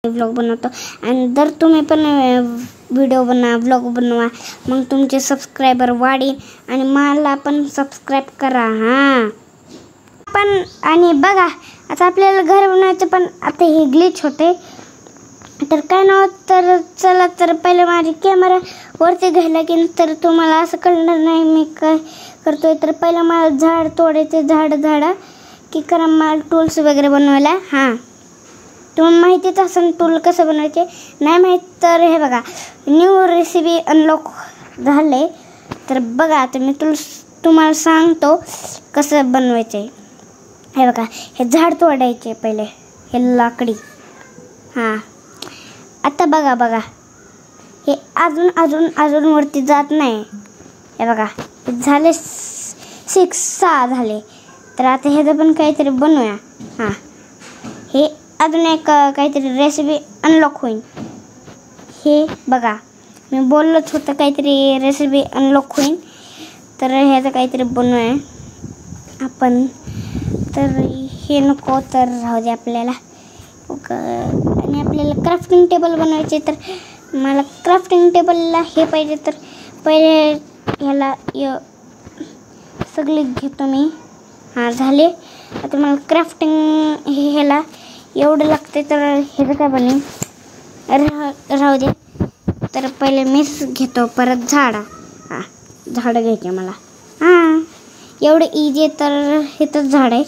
Vlog बनवतो. आणि जर तुम्ही पण व्हिडिओ व्लॉग बनवा, मग तुमचे सबस्क्रायबर वाढेल आणि मला पण सबस्क्राईब करा. पण आणि बघा, आता आपल्याला घर बनवायचं, पण आता हे ग्लिच होते. तर काय नाव, तर चला, तर पहिले माझी कॅमेरा वरती घ्यायला की तर तुम्हाला असं कळणार नाही मी काय करतोय. तर पहिलं मला झाड तोडायचे, झाडा की करा मला टूल्स वगैरे बनवायला. तुम्हाला माहितीच असेल टूल कसं बनवायचे. नाही माहीत तर हे बघा, न्यू रेसिपी अनलॉक झाले. तर बघा, आता मी तुम्हाला सांगतो कसं बनवायचं आहे. हे बघा, हे झाड तोडायचे पहिले, हे लाकडी. आता बघा, हे अजून वरती जात नाही. हे बघा, झाले 6 झाले. तर आता ह्याचं पण काहीतरी बनवूया. हे अजून एक काहीतरी रेसिपी अनलॉक होईल. हे बघा, मी बोललोच होतं काहीतरी रेसिपी अनलॉक होईल. तर ह्याचं काहीतरी बनवूया आपण. तर हे नको, तर राहू दे आपल्याला. आणि आपल्याला क्राफ्टिंग टेबल बनवायचे. तर मला क्राफ्टिंग टेबलला हे पाहिजे. तर पहिले ह्याला सगळे घेतो मी. झाले. आता मला क्राफ्टिंग ह्याला एवढं लागते. तर ह्याचं काय बनेल, राहू दे. तर पहिले मीच घेतो, परत झाडं घ्यायचे मला. एवढं इझी आहे. तर हे तर झाड आहे.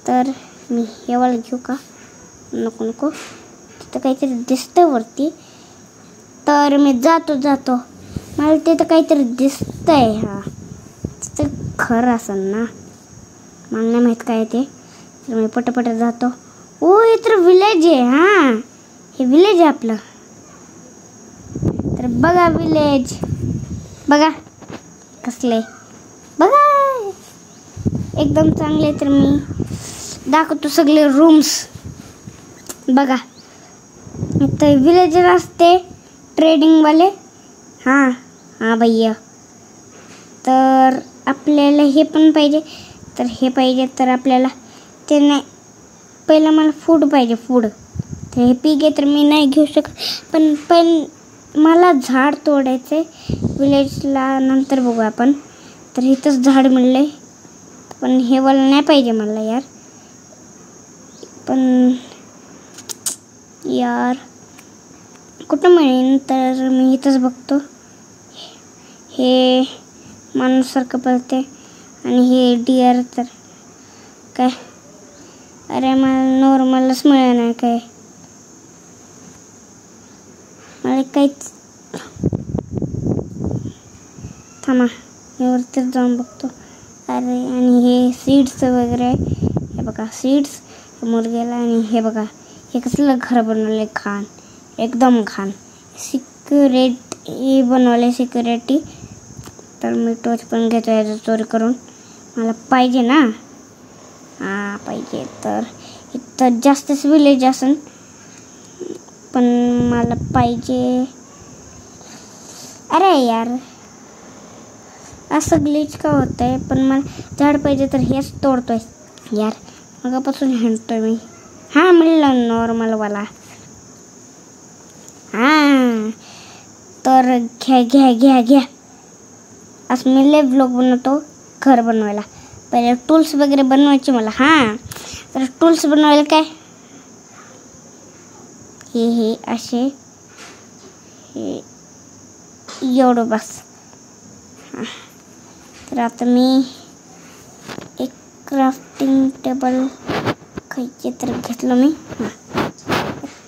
तर मी हे वाला घेऊ का, नको तिथं काहीतरी दिसतं वरती. तर मी जातो मला तिथं काहीतरी दिसतंय. तिथं खरं असेल ना, मला नाही माहीत काय ते. तर मी पटापट जातो. हे तर विलेज आहे. हे विलेज आहे आपलं. तर बघा, विलेज बघा कसले, बघा एकदम चांगले. तर मी दाखवतो सगळे रूम्स. बघा, इथं विलेजर असते ट्रेडिंगवाले. भैया. तर आपल्याला हे पण पाहिजे. तर हे पाहिजे. तर आपल्याला ते नाही, पहिलं मला फूड पाहिजे, फूड. तर हे पीक आहे, तर मी नाही घेऊ शकत. पण मला झाड तोडायचं विलेजला, नंतर बघू आपण. तर इथंच झाड मिळले, पण हे वाला नाही पाहिजे मला यार. पण यार कुठं मिळेल. तर मी इथंच बघतो. हे माणूसारखं पळते आणि हे डिअर. तर काय, अरे मला नॉर्मलच मिळेल नाही काय, मला काहीच. थांबा, मी वरतीच जाऊन बघतो. अरे, आणि हे सीड्स वगैरे, हे बघा सीड्स मुर्ग्याला. आणि हे बघा, हे कसलं घर बनवले, एकदम घाण. सिक्युरिटी बनवले, सिक्युरिटी. तर मी टॉर्च पण घेतो याचं चोरी करून, मला पाहिजे ना. पाहिजे. तर इथं जास्तच विलेज असेल, पण मला पाहिजे. अरे यार, असं ग्लिच का होतंय. पण मला झाड पाहिजे, तर हेच तोडतोय यार. मगापासून हिंडतोय मी. मिळलं नॉर्मलवाला. तर घ्या. असं मी लय व्लॉग बनवतो घर बनवायला. पहिले टूल्स वगैरे बनवायचे मला. तर टूल्स बनवायला काय, हे असे, हे एवढं बस. तर आता मी एक क्राफ्टिंग टेबल खायचे तर घेतलं मी.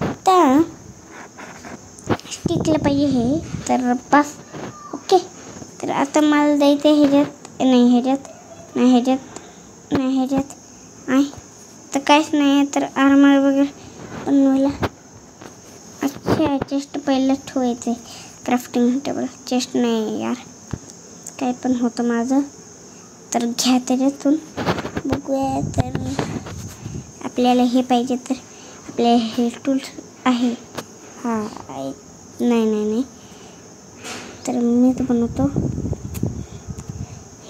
आता स्टिकला पाहिजे हे. तर बस, ओके. तर आता मला द्यायचं ह्याच्यात तर काहीच नाही. तर आर्मर वगैरे बनवायला. अच्छा, चेस्ट पहिलं ठेवायचं. क्राफ्टिंग टेबल, चेस्ट नाही यार, काय पण होतं माझं. तर घ्या त्याच्यातून बघूया. तर आपल्याला हे पाहिजे. तर आपले हे टूल्स आहे. नाही. तर मी तर बनवतो,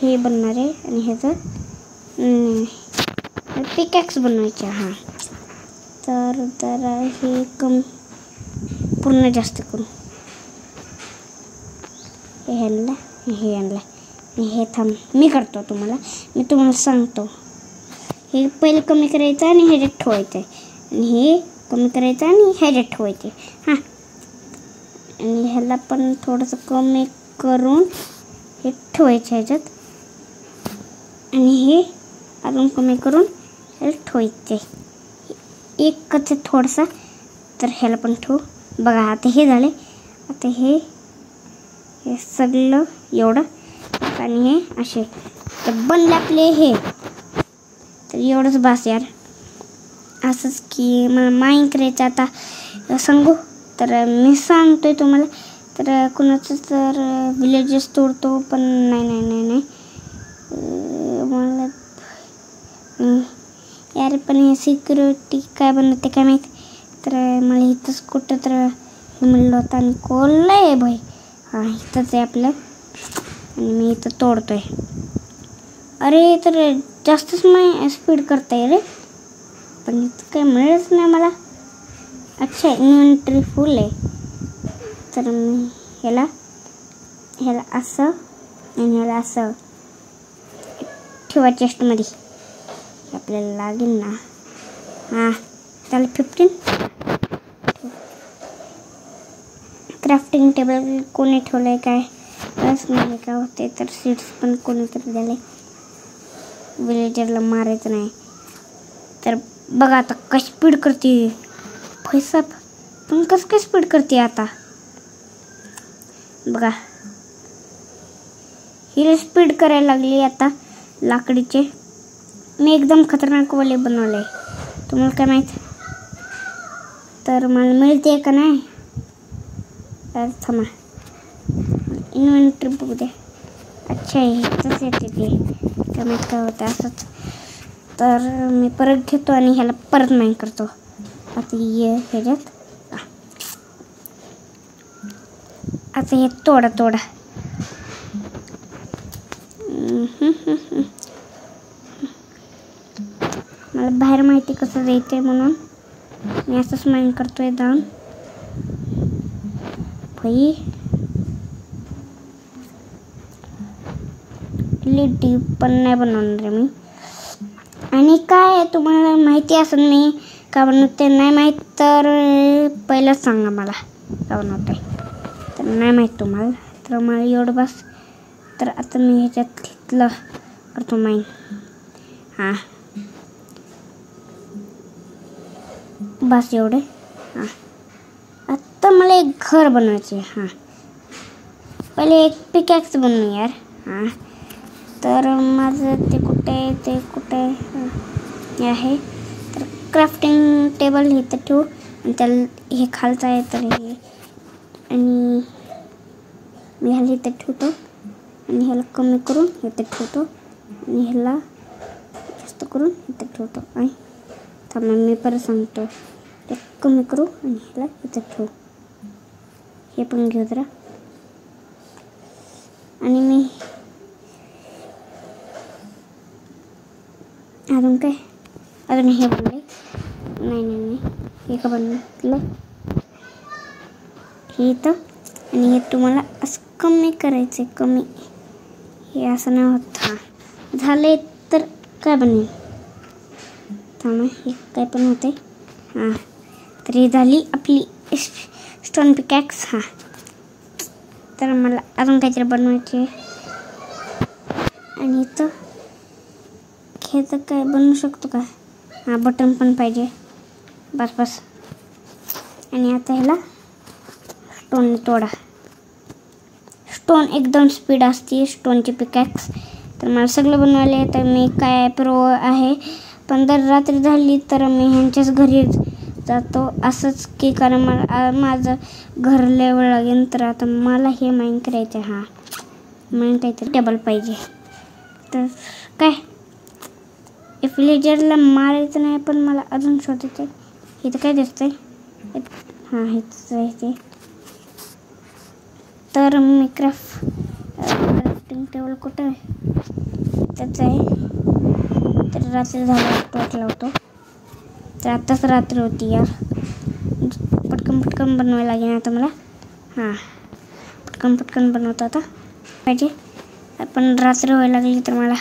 हे बनणार आहे. आणि ह्याचं पिकॅक्स बनवायचे. तर जरा हे कम पूर्ण जास्त करू. हे आणलं हे थांब मी करतो मी तुम्हाला सांगतो. हे पहिले कमी करायचं आणि ह्याच्यात ठेवायचं आहे आणि हे कमी करायचं आणि ह्याच्यात ठेवायचे. हां आणि ह्याला पण थोडंसं कमी करून हे ठेवायचं ह्याच्यात आणि हे अजून कमी करून ह्याला ठेवायचे. एकच आहे थोडंसं तर ह्याला पण ठेवू. बघा आता हे झाले. आता हे सगळं एवढं आणि हे असे तर बनले आपले हे. तर एवढंच बस यार. असंच की मला माईन करायचं आता सांगू तर मी सांगतोय तुम्हाला. तर कुणाचं तर विलेजेस तोडतो पण नाही मला यार पण हे सिक्युरिटी काय बनवते काय माहीत. तर मला इथंच कुठं तर हे म्हणलं होतं आणि कोल्लं आहे भाई. हां इथंच आहे आपलं आणि मी इथं तोडतोय. अरे तर जास्तच स्पीड करताय रे पण इथं काही मिळेलच नाही मला. अच्छा इन्व्हेंटरी फुल आहे. तर मी ह्याला असं आणि ह्याला असं ठेवा चेस्टमध्ये आपल्याला लागेल ना. हां त्याला 15 क्राफ्टिंग टेबल कोणी ठेवलं आहे काय बस नाही काय होते. तर सीड्स पण कोणीतरी दिले. विलेजरला मारायचं नाही. तर बघा आता कशी स्पीड करते पैसा पण कसं काय स्पीड करते आता बघा. हिला स्पीड करायला लागली आता लाकडीचे. मी एकदम खतरनाक वाले बनवले तुम्हाला काय माहीत. तर मला मिळते का नाही थांबा इन्व्हेंटरी बघू द्या. अच्छा इथंच येते ते काय माहीत काय होतं असंच. तर मी परत घेतो आणि ह्याला परत माईन करतो. आता ह्याच्यात आता हे तोडा मला बाहेर माहिती कसं जायचंय म्हणून मी असंच माईन करतोय जाऊन. भाई डीप पण नाही बनवणार मी. आणि काय तुम्हाला माहिती असेल मी का बनवते नाही माहीत तर पहिलंच सांगा मला का बनवते. तर नाही माहीत तुम्हाला तर मला एवढं बस. तर आता मी ह्याच्यात घेतलं करतो माईन. हां बस एवढे. हां आता मला एक घर बनवायचे. हां पहिले एक पिकॅक्स बनवू यार. हां तर माझं ते कुठे आहे. तर क्राफ्टिंग टेबल इथं ठेवू आणि त्याला हे खालचं आहे तर हे आणि मी ह्याला इथं ठेवतो आणि ह्याला कमी करून इथं ठेवतो आणि ह्याला जास्त करून इथं ठेवतो. आणि थांबा मी परत सांगतो. ते कमी करू आणि ह्याला इथं ठेवू. हे पण घेऊ जरा आणि मी अजून काय अजून हे बनले नाही हे का बनलं हे इथं आणि हे तुम्हाला असं कमी करायचं कमी हे असं नाही होत. हां झाले तर काय बनेल थांबा हे काय पण होते. हां तर ही झाली आपली स्टोन पिकॅक्स. हां तर मला अजून काहीतरी बनवायचे आणि इथं ह्याचं काय बनवू शकतो का. हां बटन पण पाहिजे बस आणि आता ह्याला स्टोन तोडा. स्टोन एकदम स्पीड असते स्टोनची पिकॅक्स. तर मला सगळं बनवायला तर मी काय प्रो आहे. पण जर रात्री झाली तर मी ह्यांच्याच घरी जातो असंच की कारण मला माझं घर लेवल लागेल. तर आता मला हे माईन करायचं. हां म्हणून काहीतरी टेबल पाहिजे. तर काय विलेजरला मारायचं नाही पण मला अजून शोधायचं आहे. इथं काय दिसतंय. हां हेच आहे ते. तर मी क्राफ्टिंग टेबल कुठं आहे त्याचं आहे. तर रात्री झालं टॉर्च लावतो तर आत्ताच रात्र होती यार. पटकन बनवायला लागेल आता मला. हां, पटकन बनवतो आता पाहिजे. पण रात्र व्हायला लागली तर मला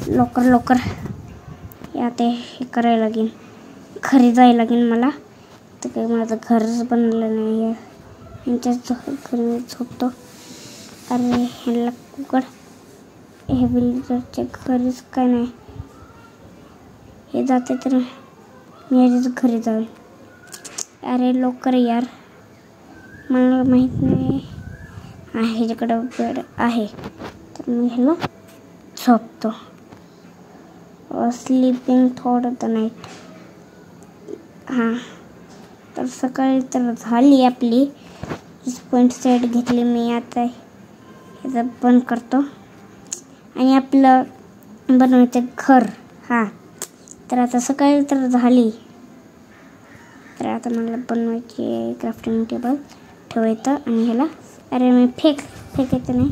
लवकर आता हे करायला लागेल, घरी जायला लागेल मला. तर काही माझं घरच बनलं नाही आहे. यांच्याच घरी मी झोपतो. अरे ह्याला कुकड, हे विलेजरच्या घरीच काय नाही. हे जाते तर मी ह्याच्याच घरी जावे. अरे लवकर यार, मला माहीत नाही. ह्याच्याकडं बेड आहे तर मी ह्याला झोपतो. Sleeping thought the night. हां, तर सकाळी तर झाली आपली. पॉईंट सेट घेतली मी. आता ह्याचं बंद करतो आणि आपलं बनवायचं घर. हां, तर आता सकाळी तर झाली. तर आता मला बनवायची क्राफ्टिंग टेबल ठेवायचं आणि ह्याला. अरे मी फेकायचं नाही.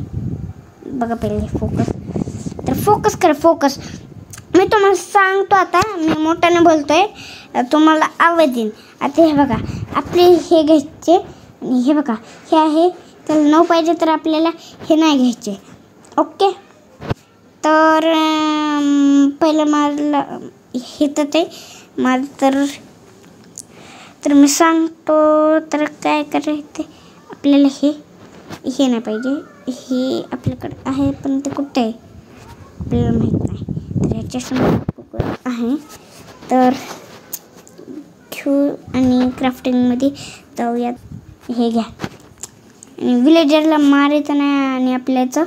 बघा पहिले फोकस. तर फोकस करा, फोकस. मी तुम्हाला सांगतो आता, मी मोठ्याने बोलतोय, तुम्हाला आवाज येईल. आता हे बघा, आपले हे घ्यायचे आणि हे बघा हे आहे. त्याला 9 पाहिजे तर आपल्याला हे नाही घ्यायचे. ओके, तर पहिलं मला हे तर ते माझं तर मी सांगतो. तर काय करायचं, आपल्याला हे नाही पाहिजे. हे आपल्याकडे आहे पण ते कुठे आहे आपल्याला माहीत नाही. तर ह्याच्यासमोर आहे तर घेऊ आणि क्राफ्टिंगमध्ये जाऊयात. हे घ्या आणि विलेजरला मारायचं नाही आणि आपल्याचं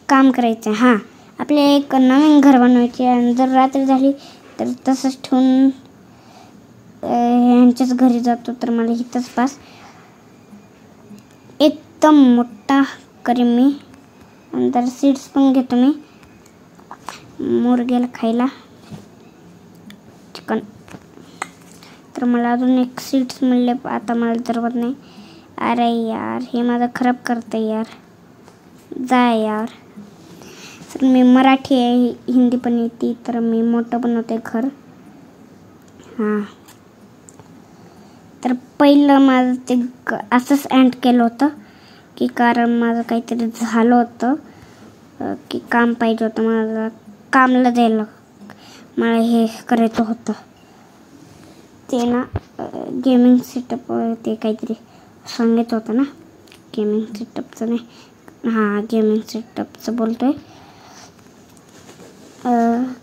काम करायचं. हां, आपल्याला एक नवीन घर बनवायचे आणि जर रात्री झाली तर तसंच ठेवून ह्यांच्याच घरी जातो. तर मला इथंच पास एकदम मोठा करीन मी. नंतर सीड्स पण घेतो मी मुर्ग्याला खायला, चिकन. तर मला अजून एक सीड्स मिळले. आता मला जरूरत नाही. अरे यार, हे माझं खराब करतं यार. जा यार. तर मी मराठी आहे, हिंदी पण येते. तर मी मोठं बनवते घर. हां, तर पहिलं माझं ते असंच एंड केलं होतं की कारण माझं काहीतरी झालं होतं की काम पाहिजे होतं. मला कामला द्यायला मला हे करायचं होतं. ते ना गेमिंग सेटअप ते काहीतरी सांगितलं होतं ना. गेमिंग सेटअपचं नाही, हां गेमिंग सेटअपचं बोलतो आहे.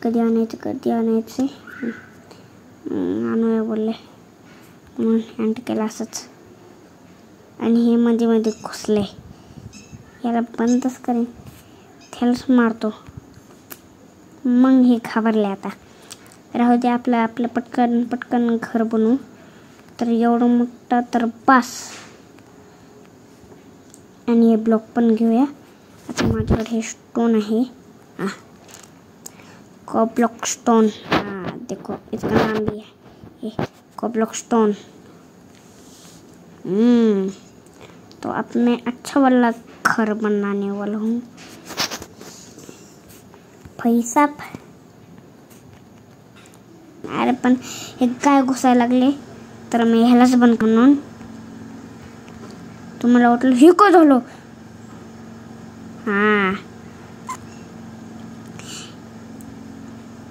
कधी आणायचं आणूया बोलले म्हणून एंड केलं असंच. आणि हे मध्ये घुसले. याला बंदच करेन, त्यालाच मारतो. मग हे घाबरले. आता राहू दे, आपलं पटकन घर बनवू. तर एवढं मोठं तर बास. आणि हे ब्लॉक पण घेऊया. आता माझ्याकडे हे स्टोन आहे. हां, कॉब्लॉक स्टोन. हाँ देखो, इसका नाम भी है ये कॉब्लॉक स्टोन. तो अब मैं अच्छा वाला घर बनाने वाला हूँ भाई साहब. अरे पण हे काय घुसायला लागले. तर मी ह्यालाच बंद करून. तुम्हाला वाटलं हे काय झालं. हां,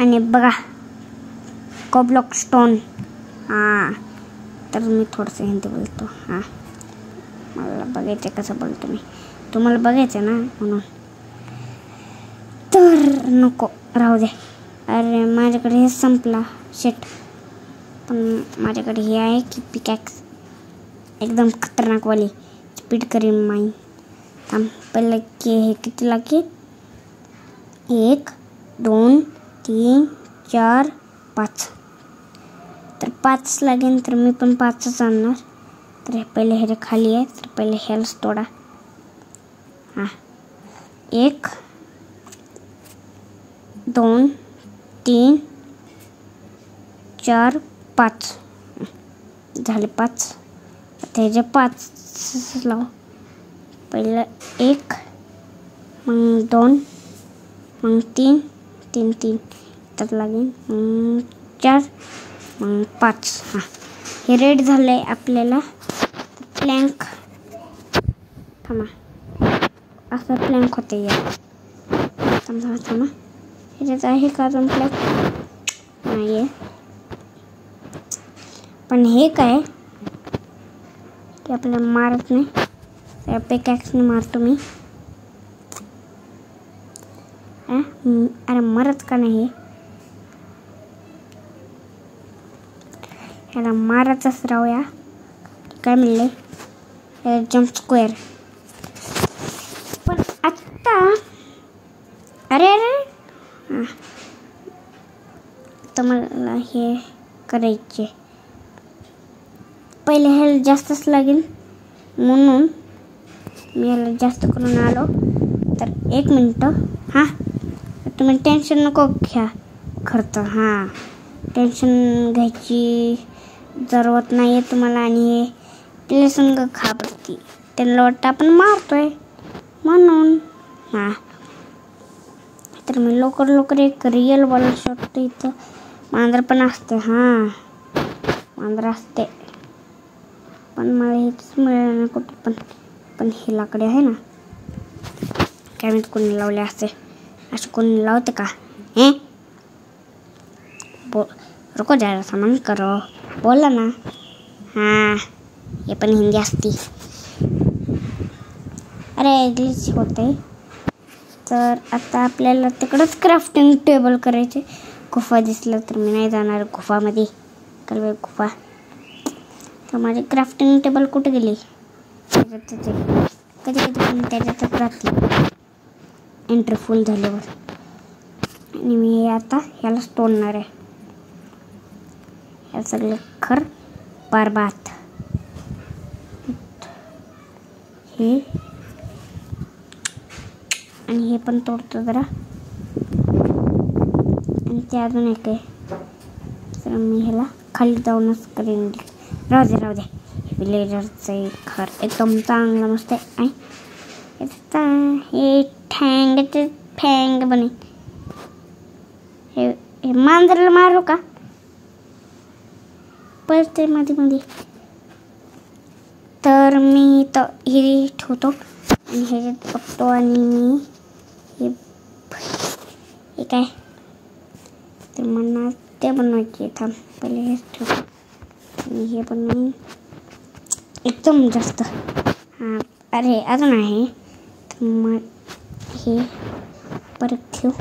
आणि बघा कॉब्लॉक स्टोन. हां, तर मी थोडंसं हिंदी बोलतो. हां, मला बघायचं कसं बोलतो मी. तुम्हाला बघायचं ना म्हणून. तर नको, राहू दे. अरे माझ्याकडे हे संपला शेट. पण माझ्याकडे हे आहे की पिकॅक्स एकदम खतरनाकवाली. स्पीड करीन माईन. थांब पहिलं की हे किती लागेल. 1 2 3 4 5. तर 5 लागेल. तर मी पण 5च आणणार. तर हे पहिले हे खाली आहे. तर पहिले हेल्स तोडा. हां, 1 2 3 4 5 झाले 5. आता हे जे 5 लाव. पहिलं 1, मग 2, मग 3 तर लागेल, 4 मग 5. हां, हे रेड झालं आहे आपल्याला. प्लँक थांबा, असं प्लँक होते यार. थांबा ह्याच्यात आहे का अजून प्लँक? नाही आहे. पण हे काय की आपल्याला मारत नाही. त्या पिकॅक्सने मारतो मी. अरे मरत का नाही? ह्याला मारतच राहूया. काय मिळले? Jump square. पण आत्ता अरे आता मला हे करायचे. पहिले ह्याला जास्तच लागेल म्हणून मी ह्याला जास्त करून आलो. तर 1 मिनटं. हां, तुम्ही टेन्शन नको घ्या. खर्च हां, टेन्शन घ्यायची जरूरत नाही आहे तुम्हाला. आणि आपल्या संग घाबरती, त्यांना वाटतं आपण मारतोय म्हणून. हां, तर मी लवकर एक रिअल बॉल शोधतो. इथं मांजर पण असते. हां, मांजर असते, पण मला हेच मिळालं नाही कुठे. पण हे लाकडे आहे ना, काय माहित कोणी लावले असते. असे कोणी लावते का? रुको जरा सामान करो, बोला ना. हां, हे पण हिंदी असती. अरे ग्लिच होते. तर आता आपल्याला तिकडंच क्राफ्टिंग टेबल करायचे. गुफा दिसलं तर मी नाही जाणार गुफामध्ये. कलवे गुफा. तर माझी क्राफ्टिंग टेबल कुठे गेली? कधी पण त्याच्यातच राहते एंट्री फुल झाल्यावर. आणि मी आता ह्यालाच तोडणार आहे. हे सगळे खर बरबाद. हे आणि हे पण तोडतो जरा. आणि ते अजून एक आहे. तर मी ह्याला खाली जाऊनच करेन. राहू दे. विलेजरचं घर एकदम चांगलं मस्त आहे. हे ठँग बने. हे मांजराला मारू का? पळते मध्ये. तर मी तर हे ठेवतो आणि ह्याच्यात बघतो. आणि मी हे काय तर मला ते बनवायचे. थांब, पहिले हेच ठेवतो आणि हे बनवून एकदम जास्त. हां, अरे अजून आहे. तर मग हे परत ठेवू.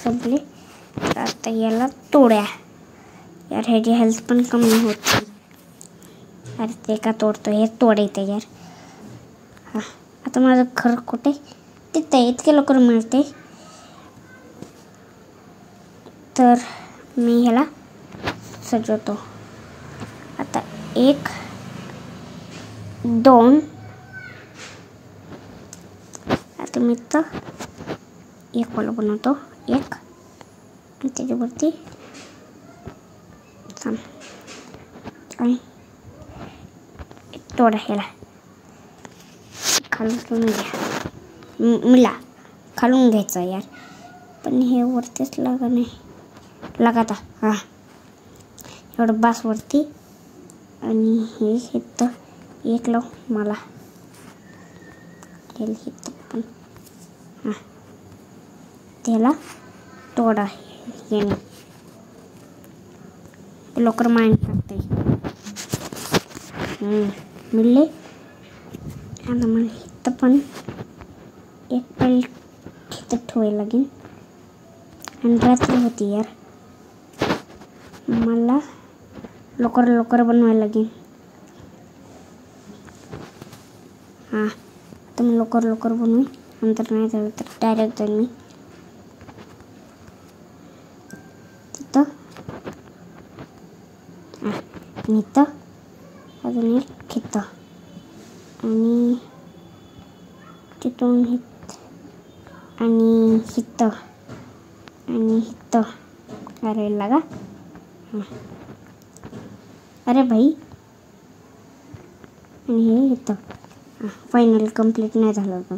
संपले. तर आता याला तोड्या. यार ह्याची हेल्थ पण कमी होती. अरे ते का तोडतो? हे तोडायचं यार. हां, आता माझं घर कुठे? तिथे इतके लवकर मिळते. तर मी ह्याला सजवतो. आता 1 2. आता मी तर एक वाला बनवतो. 1 आणि त्याच्यावरती आणि तोडा ह्याला. खालून घ्या. मला खालून घ्यायचं यार. पण हे वरतीच लागत. हां, एवढं बास वरती. आणि हे इथं 1 लाव मला. हे इथं पण. हां, त्याला तोडा. याने लवकर माइंड टाकते. मिळले. आता मला इथं पण एक पल इथं ठेवायला लागेल. आणि रात्री होती यार. मला लवकर बनवायला लागेल. हां, तर मी लवकर बनवून नंतर नाही झालं तर डायरेक्ट जाईल मी तिथं. आणि इथं अजून एक इथं आणि तिथून आणि इथं आणि इथं करायला लागा. अरे भाई, आणि हे इथं. फायनल कंप्लीट नाही झालं पण.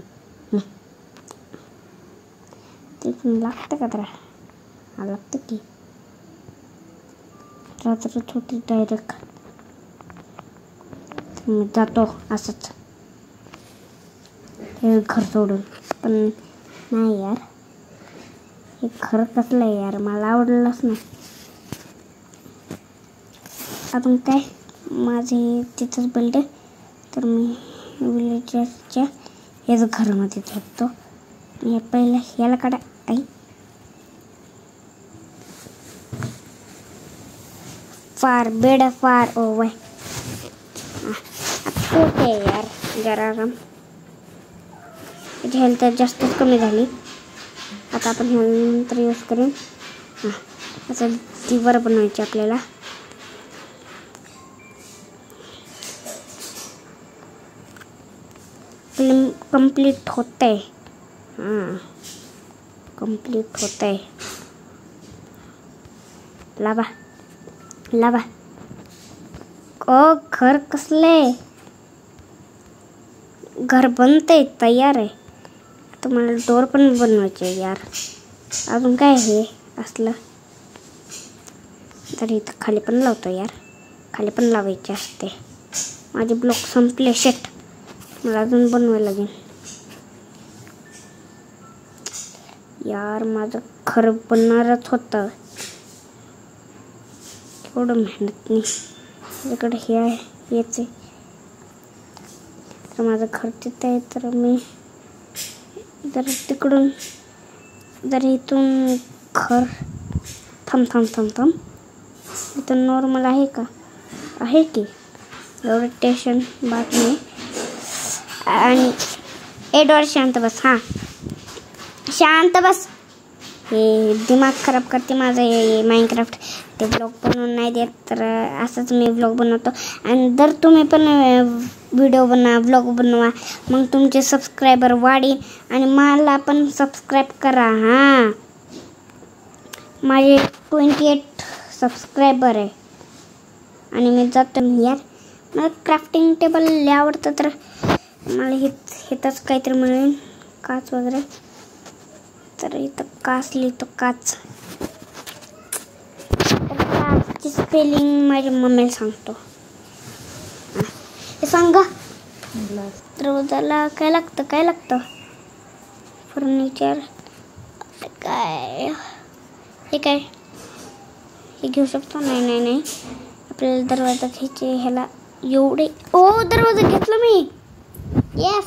तिथून लागतं का तर हा लागतं की रात्रच होती डायरेक्ट. मी जातो असंच हे घर सोडून. पण नाही यार, हे घर कसलं आहे यार, मला आवडलंच नाही. अजून काय माझे तिथंच बिल्डिंग, तर मी विलेजरच्या याच घरामध्ये झोपतो. हे पहिलं याला काढा आई. फार बेड फार ओ वाय ओके यार, जरा आराम. त्याची हेल्थ जास्तच कमी झाली. आता आपण नंतर यूज करून असं दिवार बनवायची आपल्याला. कंप्लीट होतंय. कंप्लीट होतंय. लावा लावा. ओ घर कसले, घर बनतंय, तयार आहे. तुम्हाला डोर पण बनवायचे यार. अजून काय हे असलं तर इथं खाली पण लावतो यार, खाली पण लावायचे असते. माझे ब्लॉक संपले. शेट, मला अजून बनवायला लागेल यार. माझं घर बनणारच होतं, एवढं मेहनत नाही. माझ्याकडे हे आहे, हेच आहे. तर माझं घर तिथं आहे, तर मी जर तिकडून जर इथून घर थांब इथून नॉर्मल आहे का, आहे की एवढं टेन्शन बात नाही. आणि एडवर शांत बस. हां शांत बस. हे दिमाग खराब करते माझं हे माइनक्राफ्ट. ते ब्लॉग बनवून नाही देत, तर असंच मी ब्लॉग बनवतो. आणि जर तुम्ही पण व्हिडिओ ब्लॉग बनवा, मग तुमचे सबस्क्रायबर वाढेल. आणि मला पण सबस्क्राईब करा. हां माझे 28 सबस्क्रायबर आहे. आणि मी जातो यार. मला क्राफ्टिंग टेबल लय आवडतं, तर मला हेच काहीतरी मिळेल, काच वगैरे. तर इथं काच लिहितो, काच. तर काचची स्पेलिंग माझ्या मम्मीला सांगतो. हे सांगा. दरवाजाला काय लागतं फर्निचर. काय हे काय हे घेऊ शकतो. नाही आपल्याला दरवाजा घ्यायचे. ह्याला एवढे दरवाजा घेतला मी. येस,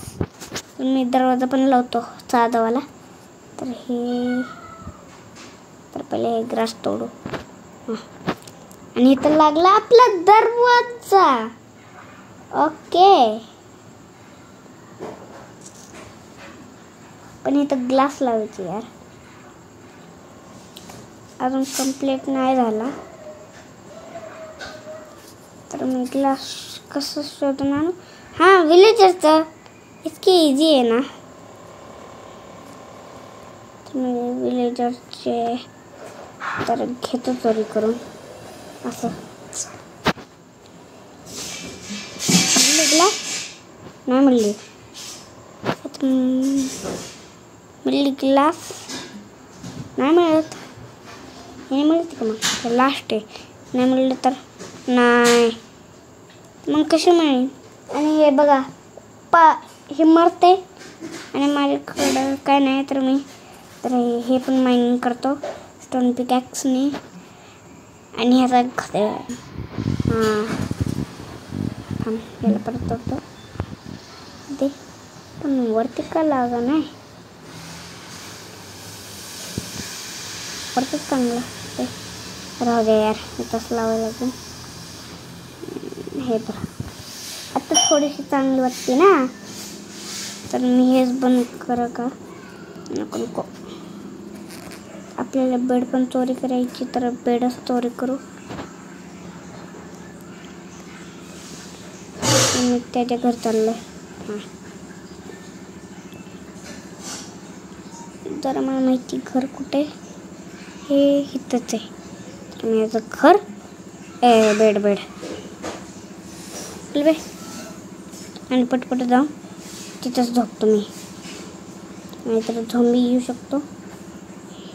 मी दरवाजा पण लावतो साधावाला. तर पहिले हे ग्रास तोडू. आणि इथं लागला आपला दरवाजा. ओके, पण इथं ग्लास लावायची यार. अजून कंप्लीट नाही झाला, तर मी ग्लास कसं शोधून आणू. हां विलेजरचं इतकी इझी आहे ना. मी विलेजरचे तर घेतो चोरी करून. असं ग्लास नाही मिळली ग्लास नाही मिळत. हे मिळते का मग, लास्ट आहे. नाही मिळलं तर नाही, मग कशी मिळेल. आणि हे बघा हे मरते. आणि माझ्याकडं काय नाही, तर मी तर हे पण मायनिंग करतो स्टोन पिकॅक्सने. आणि ह्याचा याला परत तोडतो ते. पण वरती का लागा नाही, वरतीच चांगलं ते. राहू दे यार, तसं लावायला लागेल. हे बघा आता थोडीशी चांगली वाटते ना, तर मी हेच बंद करा का नको. आपल्याला बेड पण चोरी करायची, तर बेडच चोरी करू. मी त्याच्या घर चाललंय. जरा मला माहिती घर कुठे, हे इथंच आहे. तर माझं घर बेड आणि पटपट जाऊन तिथंच झोपतो मी. नाहीतर झोंबी येऊ शकतो.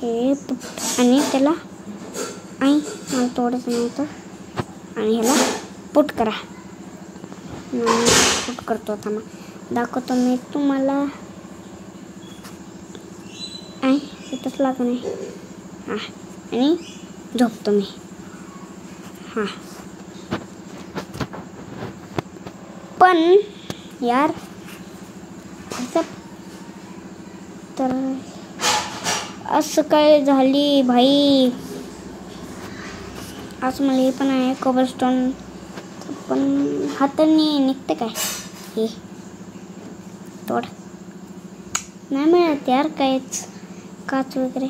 हे पुट आणि त्याला मला थोडंसं नव्हतं आणि ह्याला पुट करा. पुट करतो आता मग दाखवतो मी तुम्हाला. इथंच लागत नाही. आणि झोपतो मी. पण यार तर असं काय झाली भाई. आज मला हे पण आहे कोबलस्टोन, पण हाताने निघते काय हे तोड नाही मिळत यार काहीच. काच वगैरे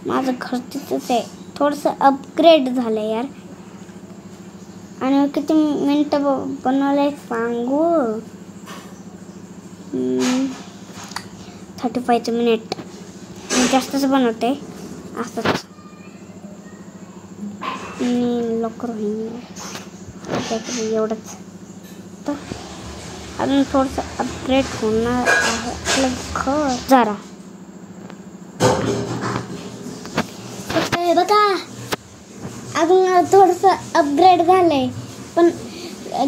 माझं घर तिथंच आहे. थोडंसं अपग्रेड झालं यार. आणि किती मिनटं बनवलंय सांगू. 35 मिनिट. मी जास्तच बनवते असंच. लवकर होईल एवढंच. तर अजून थोडंसं अपग्रेड होणार आहे आपलं घर जरा. बघा अजून थोडंसं अपग्रेड झालंय, पण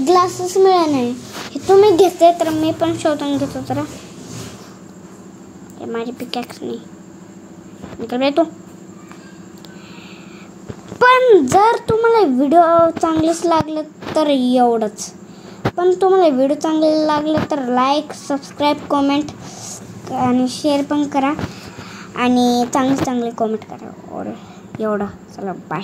ग्लासेस मिळाला नाही. हे तुम्ही घेतले तर मी पण शोधून घेतो जरा. माझी पिकॅक्स नाही निकल तू. पण जर तुम्हाला व्हिडिओ चांगलेच लागलं तर एवढंच. पण तुम्हाला व्हिडिओ चांगले लागलं तर लाईक, सबस्क्राईब, कमेंट आणि शेअर पण करा. आणि चांगले कमेंट करा. एवढं. चला बाय.